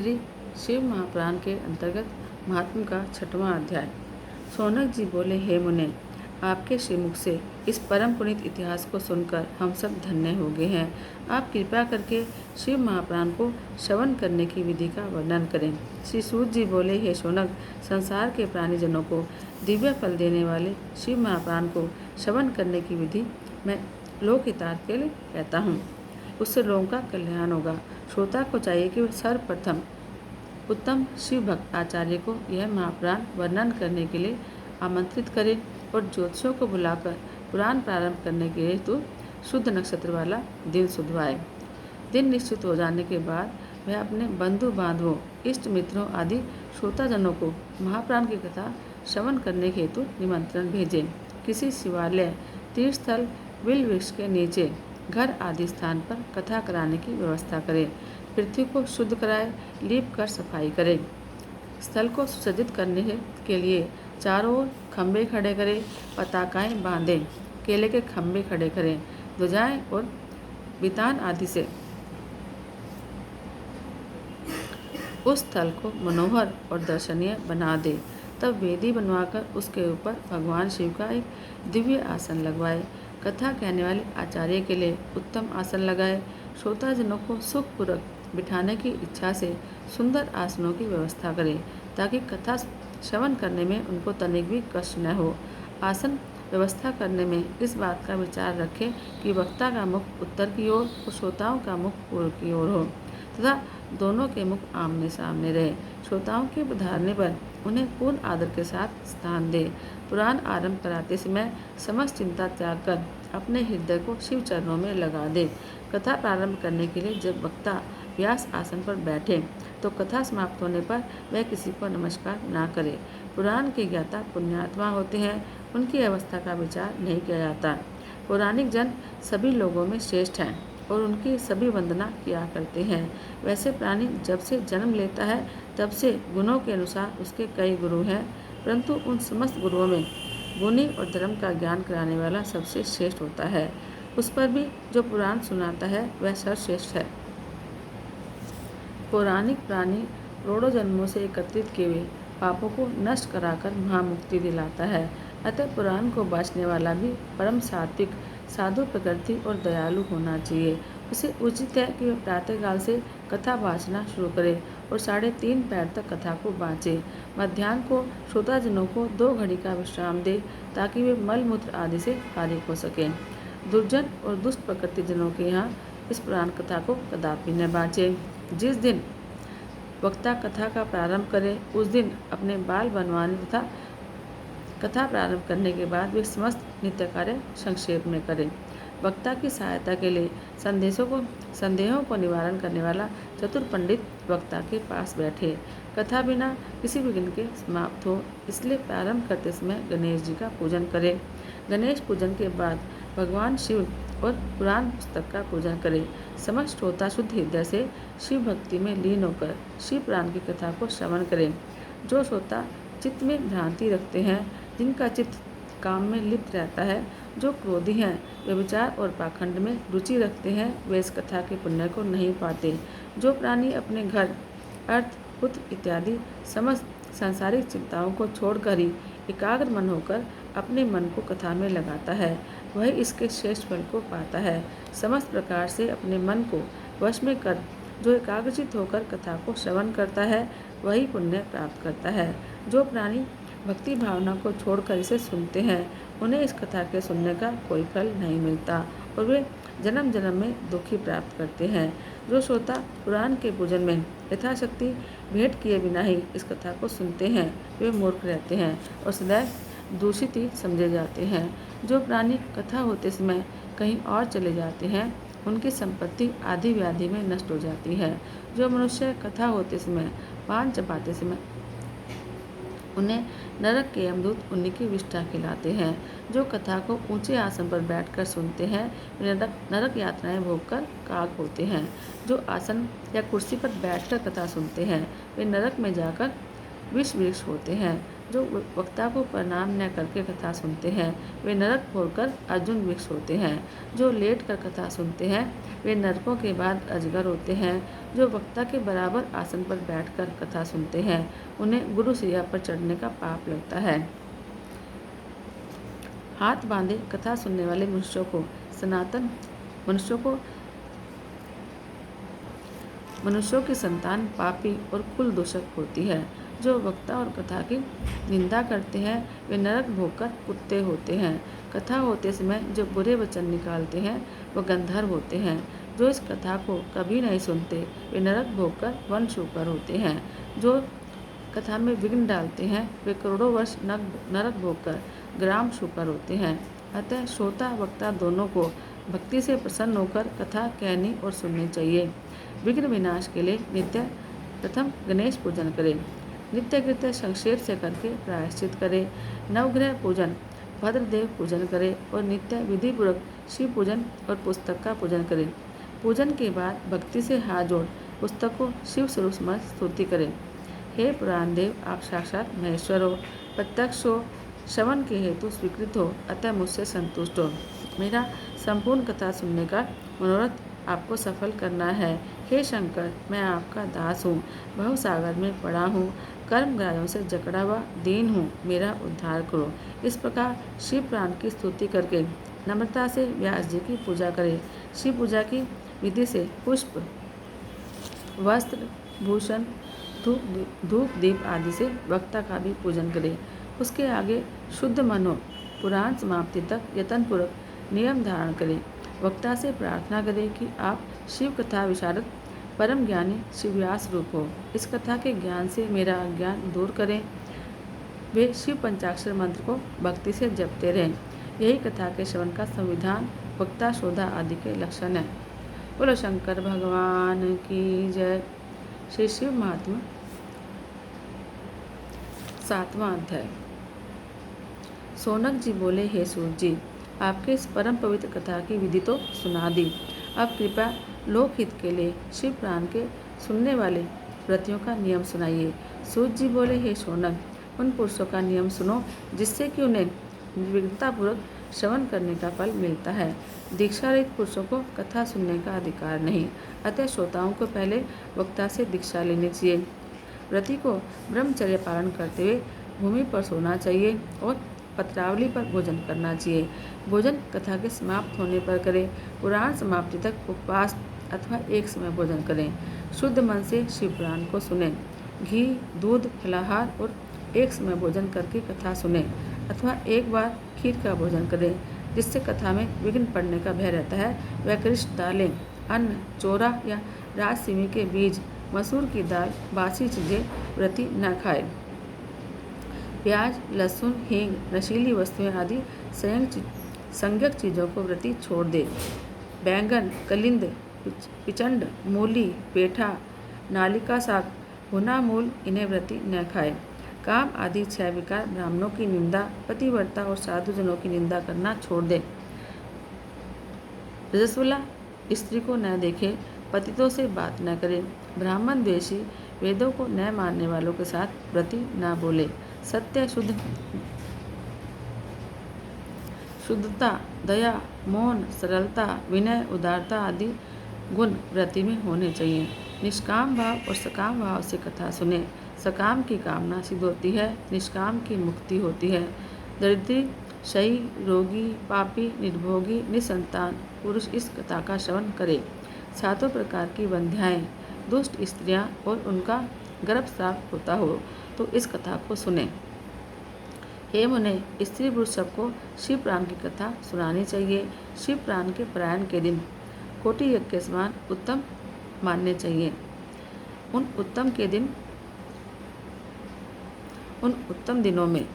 श्री शिव महापुराण के अंतर्गत महात्म का 6वां अध्याय। शौनक जी बोले, हे मुने, आपके श्रीमुख से इस परम पुनीत इतिहास को सुनकर हम सब धन्य हो गए हैं। आप कृपा करके शिव महापुराण को श्रवण करने की विधि का वर्णन करें। श्री सूत जी बोले, हे शौनक, संसार के प्राणीजनों को दिव्य फल देने वाले शिव महापुराण को श्रवण करने की विधि मैं लोकहितार्थ के लिए कहता हूँ। उससे लोगों का कल्याण होगा। श्रोता को चाहिए कि वह सर्वप्रथम उत्तम शिव भक्त आचार्य को यह महापुराण वर्णन करने के लिए आमंत्रित करे और ज्योतिषियों को बुलाकर पुराण प्रारंभ करने के लिए तो शुद्ध नक्षत्र वाला दिन सुधवाए। दिन निश्चित हो जाने के बाद वह अपने बंधु बांधवों, इष्ट मित्रों आदि श्रोताजनों को महापुराण की कथा श्रवण करने के हेतु निमंत्रण भेजे। किसी शिवालय, तीर्थस्थल, बिल वृक्ष के नीचे, घर आदि स्थान पर कथा कराने की व्यवस्था करे। पृथ्वी को शुद्ध कराए, लीप कर सफाई करे। स्थल को सुसज्जित करने के लिए चारों ओर खम्भे खड़े करें, पताकाएं बांधें, केले के खम्भे खड़े करें, ध्वजाएं और बितान आदि से उस स्थल को मनोहर और दर्शनीय बना दे। तब वेदी बनवाकर उसके ऊपर भगवान शिव का एक दिव्य आसन लगवाए। कथा कहने वाले आचार्य के लिए उत्तम आसन लगाए। श्रोताजनों को सुखपूर्वक बिठाने की इच्छा से सुंदर आसनों की व्यवस्था करें, ताकि कथा श्रवण करने में उनको तनिक भी कष्ट न हो। आसन व्यवस्था करने में इस बात का विचार रखें कि वक्ता का मुख उत्तर की ओर और श्रोताओं का मुख पूर्व की ओर हो तथा दोनों के मुख आमने सामने रहे। श्रोताओं के पधारने पर उन्हें पूर्ण आदर के साथ स्थान दे। पुराण आरंभ कराते समय समस्त चिंता त्याग कर अपने हृदय को शिव चरणों में लगा दे। कथा प्रारंभ करने के लिए जब वक्ता व्यास आसन पर बैठे तो कथा समाप्त होने पर वह किसी को नमस्कार ना करे। पुराण के ज्ञाता पुण्यात्मा होते हैं, उनकी अवस्था का विचार नहीं किया जाता। पौराणिक जन सभी लोगों में श्रेष्ठ हैं और उनकी सभी वंदना किया करते हैं। वैसे प्राणी जब से जन्म लेता है तब से गुणों के अनुसार उसके कई गुरु हैं, परंतु उन समस्त गुरुओं में गुणी और धर्म का ज्ञान कराने वाला सबसे श्रेष्ठ होता है। उस पर भी जो पुराण सुनाता है वह सर्वश्रेष्ठ है। पौराणिक प्राणी करोड़ों जन्मों से एकत्रित किए हुए पापों को नष्ट कराकर महामुक्ति दिलाता है। अतः पुराण को बाँचने वाला भी परम सात्विक, साधु प्रकृति और दयालु होना चाहिए। उसे उचित है कि वह प्रातःकाल से कथा बाँचना शुरू करे और 3:30 पैर तक कथा को बाँचे। मध्याह्न को श्रोताजनों को 2 घड़ी का विश्राम दे, ताकि वे मल मूत्र आदि से फारिग हो सकें। दुर्जन और दुष्ट प्रकृति जनों के यहाँ इस पुराण कथा को कदापि न बाँचे। जिस दिन वक्ता कथा का प्रारंभ करे उस दिन अपने बाल बनवाने तथा कथा प्रारंभ करने के बाद वे समस्त नित्य कार्य संक्षेप में करें। वक्ता की सहायता के लिए संदेहों को निवारण करने वाला चतुर पंडित वक्ता के पास बैठे। कथा बिना किसी विघ्न के समाप्त हो, इसलिए प्रारंभ करते समय गणेश जी का पूजन करें। गणेश पूजन के बाद भगवान शिव और पुराण पुस्तक का पूजन करें। समस्त श्रोता शुद्ध हृदय से शिव भक्ति में लीन होकर शिव पुराण की कथा को श्रवण करें। जो श्रोता चित्त में भ्रांति रखते हैं, जिनका चित्त काम में लिप्त रहता है, जो क्रोधी हैं, व्यभिचार और पाखंड में रुचि रखते हैं, वे इस कथा के पुण्य को नहीं पाते। जो प्राणी अपने घर, अर्थ, पुत्र इत्यादि समस्त सांसारिक चिंताओं को छोड़कर ही एकाग्र मन होकर अपने मन को कथा में लगाता है, वही इसके श्रेष्ठ फल को पाता है। समस्त प्रकार से अपने मन को वश में कर जो एकाग्रचित होकर कथा को श्रवण करता है, वही पुण्य प्राप्त करता है। जो प्राणी भक्ति भावना को छोड़कर इसे सुनते हैं, उन्हें इस कथा के सुनने का कोई फल नहीं मिलता और वे जन्म जन्म में दुखी प्राप्त करते हैं। जो श्रोता पुराण के पूजन में यथाशक्ति भेंट किए बिना ही इस कथा को सुनते हैं, वे मूर्ख रहते हैं और सदैव दूषित ही समझे जाते हैं। जो प्राणी कथा होते समय कहीं और चले जाते हैं, उनकी संपत्ति आदि व्याधि में नष्ट हो जाती है। जो मनुष्य कथा होते समय पान चबाते समय उन्हें नरक के यमदूत उन्हीं की विष्ठा खिलाते हैं। जो कथा को ऊंचे आसन पर बैठकर सुनते हैं, वे नरक यातनाएं भोगकर काग होते हैं। जो आसन या कुर्सी पर बैठकर कथा सुनते हैं, वे नरक में जाकर विष वृक्ष होते हैं। जो वक्ता को प्रणाम न करके कथा सुनते हैं वे नरक फोड़कर अर्जुन वृक्ष होते हैं। जो लेट कर कथा सुनते हैं वे नरकों के बाद अजगर होते हैं। जो वक्ता के बराबर आसन पर बैठकर कथा सुनते हैं उन्हें गुरु शैया पर चढ़ने का पाप लगता है। हाथ बांधे कथा सुनने वाले मनुष्यों की संतान पापी और कुल दूषक होती है। जो वक्ता और कथा की निंदा करते हैं वे नरक भोगकर कुत्ते होते हैं। कथा होते समय जो बुरे वचन निकालते हैं वो गंधर्व होते हैं। जो इस कथा को कभी नहीं सुनते वे नरक भोगकर वन शूकर होते हैं। जो कथा में विघ्न डालते हैं वे करोड़ों वर्ष नरक भोगकर ग्राम शूकर होते हैं। अतः श्रोता वक्ता दोनों को भक्ति से प्रसन्न होकर कथा कहनी और सुननी चाहिए। विघ्न विनाश के लिए नित्य प्रथम गणेश पूजन करें। नित्य कृत्य संक्षेप से करके प्रायश्चित करें। नवग्रह पूजन, भद्रदेव पूजन करें और नित्य विधि पूर्वक शिव पूजन और पुस्तक का पूजन करें। पूजन के बाद भक्ति से हाथ जोड़ पुस्तक को शिव स्वरूप समझ स्तुति करें। हे पुराण देव, आप साक्षात महेश्वर हो, प्रत्यक्ष हो, श्रवण के हेतु स्वीकृत हो, अतः मुझसे संतुष्ट हो। मेरा संपूर्ण कथा सुनने का मनोरथ आपको सफल करना है। हे शंकर, मैं आपका दास हूँ, भवसागर में पड़ा हूँ, कर्म ग्राह्यों से जकड़ा हुआ दीन हूँ, मेरा उद्धार करो। इस प्रकार शिव प्राण की स्तुति करके नम्रता से व्यास जी की पूजा करें। शिव पूजा की विधि से पुष्प, वस्त्र, भूषण, धूप दीप आदि से वक्ता का भी पूजन करें। उसके आगे शुद्ध मन हो, पुराण समाप्ति तक यत्नपूर्वक नियम धारण करें। वक्ता से प्रार्थना करें कि आप शिव कथा विशारद परम ज्ञानी शिवव्यास रूप हो। इस कथा के ज्ञान से मेरा अज्ञान दूर करें। वे शिव पंचाक्षर मंत्र को भक्ति से जपते रहें। यही कथा के श्रवण का संविधान, वक्ता, शोधा आदि के लक्षण है। बोलो शंकर भगवान की जय। श्री शिव महात्मा 7वां अध्याय। सौनक जी बोले, हे सूत जी, आपके इस परम पवित्र कथा की विधि तो सुना दी। अब कृपया लोकहित के लिए शिव प्राण के सुनने वाले व्रतियों का नियम सुनाइए। सूत जी बोले, हे शौनक, उन पुरुषों का नियम सुनो जिससे कि उन्हें निर्विघ्नतापूर्वक श्रवण करने का फल मिलता है। दीक्षा रहित पुरुषों को कथा सुनने का अधिकार नहीं, अतः श्रोताओं को पहले वक्ता से दीक्षा लेनी चाहिए। व्रति को ब्रह्मचर्य पालन करते हुए भूमि पर सोना चाहिए और पत्रावली पर भोजन करना चाहिए। भोजन कथा के समाप्त होने पर करें। पुराण समाप्ति तक उपवास अथवा एक समय भोजन करें। शुद्ध मन से शिव पुराण को सुने। घी, दूध, फलाहार और एक समय भोजन करके कथा सुने अथवा एक बार खीर का भोजन करें। जिससे कथा में विघ्न पड़ने का भय रहता है वह कृष्ण दालें, अन्न, चोरा या राजसिमी के बीज, मसूर की दाल, बासी चीज़ें व्रती न खाए। प्याज, लहसुन, हींग, नशीली वस्तुएं आदि संज्ञक चीज़ों को व्रती छोड़ दे। बैंगन, कलिंद, पिचंड, मूली, पेठा, नालिका साग, भुना मूल इन्हें व्रती न खाए। काम आदि 6 विकार, ब्राह्मणों की निंदा, पतिव्रता और साधुजनों की निंदा करना छोड़ दे। रजस्वला स्त्री को न देखे, पतितों से बात न करे। ब्राह्मण द्वेषी, वेदों को न मानने वालों के साथ व्रती न बोले। सत्य, शुद्धता, दया, मौन, सरलता, विनय, उदारता आदि गुण व्रति में होने चाहिए। निष्काम भाव और सकाम भाव से कथा सुने। सकाम की कामना सिद्ध होती है, निष्काम की मुक्ति होती है। दरिद्री, शयी, रोगी, पापी, निर्भोगी, निसंतान पुरुष इस कथा का श्रवण करे। 7 प्रकार की वंध्याएं, दुष्ट स्त्रियां और उनका गर्भ साफ होता हो तो इस कथा को सुने। हे मुने, स्त्री पुरुष सबको शिव प्राण की कथा सुनानी चाहिए। शिव प्राण के पारायण के दिन कोटि यज्ञ के समान उत्तम मानने चाहिए। उन उत्तम दिनों में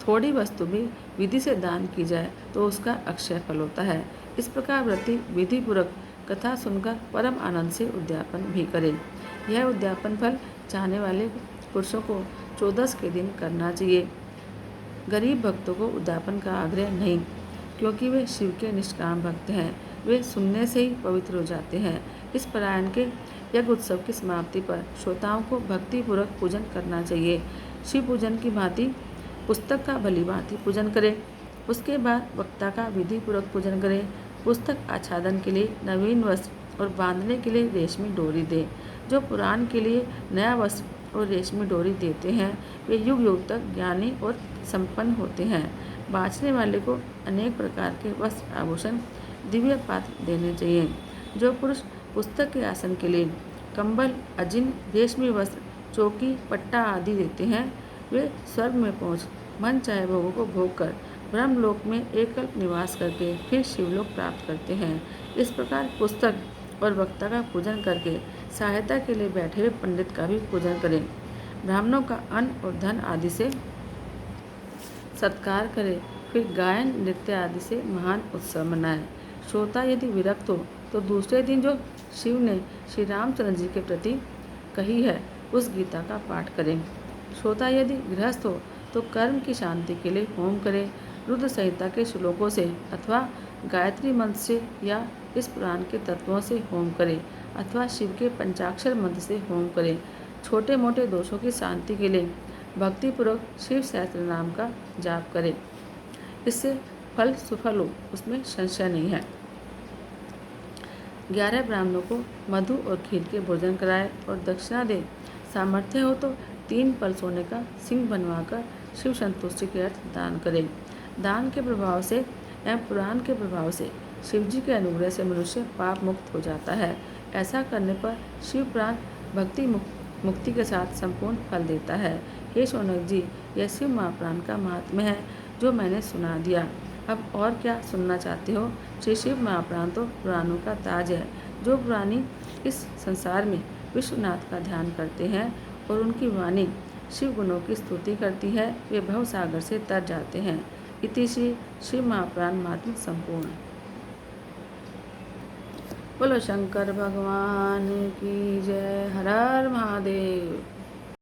थोड़ी वस्तु भी विधि से दान की जाए तो उसका अक्षय फल होता है। इस प्रकार व्रती विधि पूर्वक कथा सुनकर परम आनंद से उद्यापन भी करें। यह उद्यापन फल चाहने वाले पुरुषों को 14 के दिन करना चाहिए। गरीब भक्तों को उद्यापन का आग्रह नहीं, क्योंकि वे शिव के निष्काम भक्त हैं। वे सुनने से ही पवित्र हो जाते हैं। इस पारायण के यज्ञ उत्सव की समाप्ति पर श्रोताओं को भक्तिपूर्वक पूजन करना चाहिए। शिव पूजन की भांति पुस्तक का भलीभांति पूजन करें। उसके बाद वक्ता का विधि पूर्वक पूजन करें। पुस्तक आच्छादन के लिए नवीन वस्त्र और बांधने के लिए रेशमी डोरी दें। जो पुराण के लिए नया वस्त्र और रेशमी डोरी देते हैं वे युग युग तक ज्ञानी और संपन्न होते हैं। बाँचने वाले को अनेक प्रकार के वस्त्र आभूषण दिव्य पात्र देने चाहिए। जो पुरुष पुस्तक के आसन के लिए कंबल, अजिन, रेशमी वस्त्र, चौकी, पट्टा आदि देते हैं वे स्वर्ग में पहुँच मन चाहे भोगों को भोग कर ब्रह्मलोक में एकल्प निवास करके फिर शिवलोक प्राप्त करते हैं। इस प्रकार पुस्तक और वक्ता का पूजन करके सहायता के लिए बैठे हुए पंडित का भी पूजन करें। ब्राह्मणों का अन्न और धन आदि से सत्कार करें। फिर गायन, नृत्य आदि से महान उत्सव मनाएं। श्रोता यदि विरक्त हो तो दूसरे दिन जो शिव ने श्री रामचंद्र जी के प्रति कही है उस गीता का पाठ करें। श्रोता यदि गृहस्थ हो तो कर्म की शांति के लिए होम करें। रुद्र संहिता के श्लोकों से अथवा गायत्री मंत्र से या इस पुराण के तत्वों से होम करें अथवा शिव के पंचाक्षर मंत्र से होम करें। छोटे मोटे दोषों की शांति के लिए भक्तिपूर्वक शिव सहस्त्र नाम का जाप करें। इससे फल सुफल हो, उसमें संशय नहीं है। 11 ब्राह्मणों को मधु और खीर के भोजन कराए और दक्षिणा दे। सामर्थ्य हो तो 3 पल सोने का सिंह बनवाकर शिव संतुष्टि के अर्थ दान करें। दान के प्रभाव से एवं पुराण के प्रभाव से शिव जी के अनुग्रह से मनुष्य पाप मुक्त हो जाता है। ऐसा करने पर शिव पुराण भक्ति मुक्ति के साथ संपूर्ण फल देता है। हे शौनक जी, यह शिव महापुराण का महात्म्य है जो मैंने सुना दिया। अब और क्या सुनना चाहते हो? श्री शिव महापुराण तो पुराणों का ताज है। जो पुरानी इस संसार में विश्वनाथ का ध्यान करते हैं और उनकी वाणी शिव गुणों की स्तुति करती है वे भव सागर से तर जाते हैं। इति श्री शिव महापुराण महात्म्य संपूर्ण। बोलो शंकर भगवान की जय। हर हर महादेव।